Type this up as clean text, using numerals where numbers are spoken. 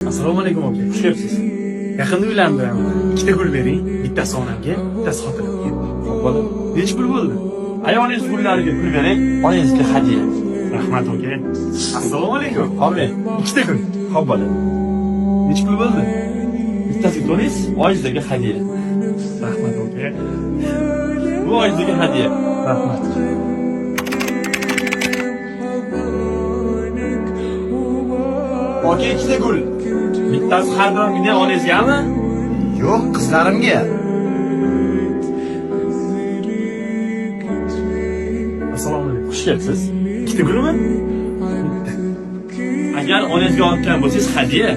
Assalomu alaykum aka. Xush kelibsiz. Yaqinda uylandim. Ikkita gul bering. Bittasi onamga, bittasi xotinimga. Xo'p bola. Necha pul bo'ldi? Ayolingiz gullariga pul bering, onangizga hadya. Rahmat aka. Assalomu alaykum. Xo'p, Ikkita gul. xo'p bola. Necha pul bo'ldi? Bittasi to'laysiz, oyingizga hadya. Rahmat aka. Bu oyingizga hadya. Rahmat. Aka ikkita gul. Bittasi har doimgidek onangizgami? Yo'q, qizlarimga. Assalomu alaykum. Xush kelibsiz. Ikkita gulmi? Agar onangizga olgan bo'lsangiz hadya.